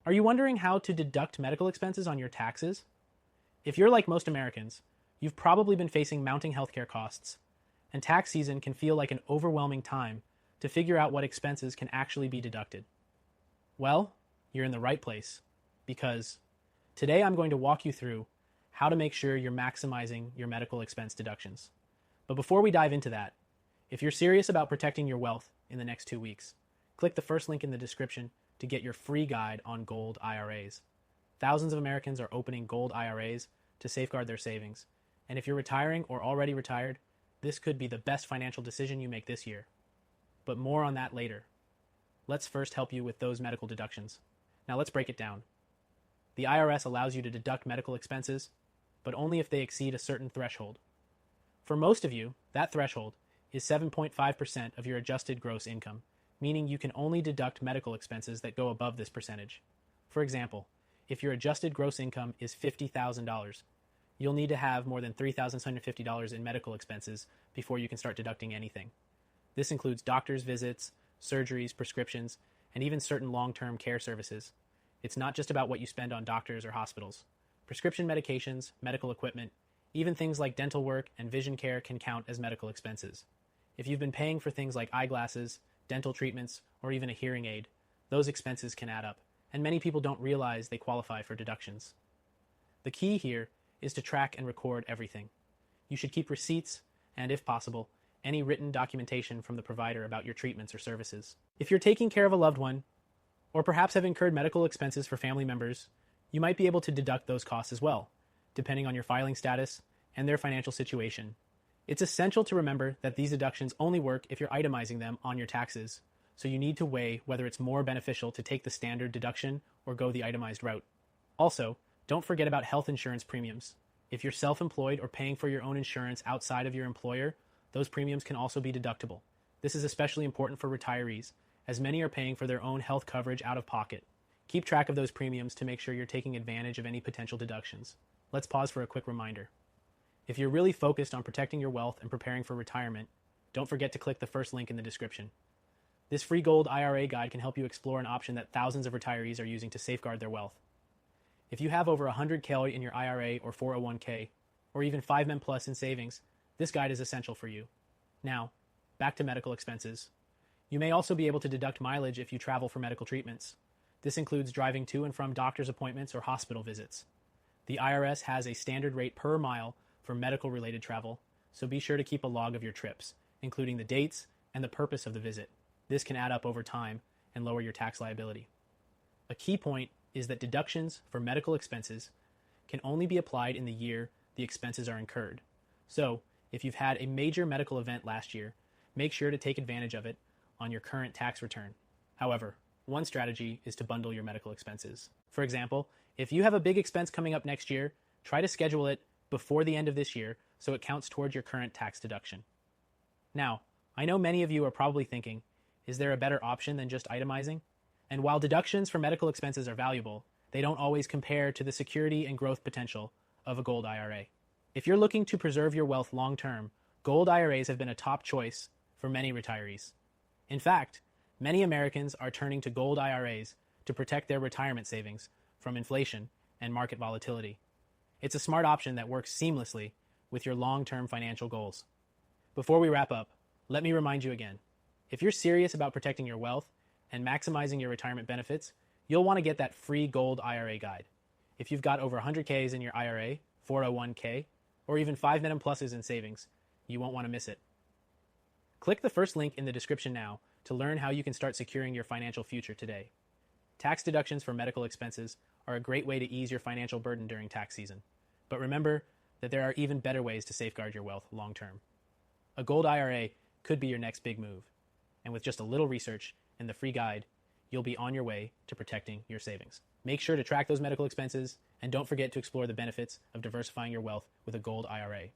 Are you wondering how to deduct medical expenses on your taxes? If you're like most Americans, you've probably been facing mounting healthcare costs, and tax season can feel like an overwhelming time to figure out what expenses can actually be deducted. Well, you're in the right place, because today I'm going to walk you through how to make sure you're maximizing your medical expense deductions. But before we dive into that, if you're serious about protecting your wealth in the next 2 weeks, click the first link in the description to get your free guide on gold IRAs. Thousands of Americans are opening gold IRAs to safeguard their savings. And if you're retiring or already retired, this could be the best financial decision you make this year. But more on that later. Let's first help you with those medical deductions. Now let's break it down. The IRS allows you to deduct medical expenses, but only if they exceed a certain threshold. For most of you, that threshold is 7.5% of your adjusted gross income, meaning you can only deduct medical expenses that go above this percentage. For example, if your adjusted gross income is $50,000, you'll need to have more than $3,750 in medical expenses before you can start deducting anything. This includes doctor's visits, surgeries, prescriptions, and even certain long-term care services. It's not just about what you spend on doctors or hospitals. Prescription medications, medical equipment, even things like dental work and vision care can count as medical expenses. If you've been paying for things like eyeglasses, dental treatments, or even a hearing aid, those expenses can add up, and many people don't realize they qualify for deductions. The key here is to track and record everything. You should keep receipts and, if possible, any written documentation from the provider about your treatments or services. If you're taking care of a loved one, or perhaps have incurred medical expenses for family members, you might be able to deduct those costs as well, depending on your filing status and their financial situation. It's essential to remember that these deductions only work if you're itemizing them on your taxes, so you need to weigh whether it's more beneficial to take the standard deduction or go the itemized route. Also, don't forget about health insurance premiums. If you're self-employed or paying for your own insurance outside of your employer, those premiums can also be deductible. This is especially important for retirees, as many are paying for their own health coverage out of pocket. Keep track of those premiums to make sure you're taking advantage of any potential deductions. Let's pause for a quick reminder. If you're really focused on protecting your wealth and preparing for retirement, don't forget to click the first link in the description. This free gold IRA guide can help you explore an option that thousands of retirees are using to safeguard their wealth. If you have over $100K in your IRA or 401k, or even 5Men Plus in savings, this guide is essential for you. Now, back to medical expenses. You may also be able to deduct mileage if you travel for medical treatments. This includes driving to and from doctor's appointments or hospital visits. The IRS has a standard rate per mile for medical-related travel, so be sure to keep a log of your trips, including the dates and the purpose of the visit. This can add up over time and lower your tax liability. A key point is that deductions for medical expenses can only be applied in the year the expenses are incurred. So, if you've had a major medical event last year, make sure to take advantage of it on your current tax return. However, one strategy is to bundle your medical expenses. For example, if you have a big expense coming up next year, try to schedule it before the end of this year so it counts towards your current tax deduction. Now, I know many of you are probably thinking, is there a better option than just itemizing? And while deductions for medical expenses are valuable, they don't always compare to the security and growth potential of a gold IRA. If you're looking to preserve your wealth long term, gold IRAs have been a top choice for many retirees. In fact, many Americans are turning to gold IRAs to protect their retirement savings from inflation and market volatility. It's a smart option that works seamlessly with your long-term financial goals. Before we wrap up, let me remind you again, if you're serious about protecting your wealth and maximizing your retirement benefits, you'll want to get that free gold IRA guide. If you've got over 100Ks in your IRA, 401k, or even 5Men Pluses in savings, you won't want to miss it. Click the first link in the description now to learn how you can start securing your financial future today. Tax deductions for medical expenses are a great way to ease your financial burden during tax season. But remember that there are even better ways to safeguard your wealth long term. A gold IRA could be your next big move. And with just a little research and the free guide, you'll be on your way to protecting your savings. Make sure to track those medical expenses and don't forget to explore the benefits of diversifying your wealth with a gold IRA.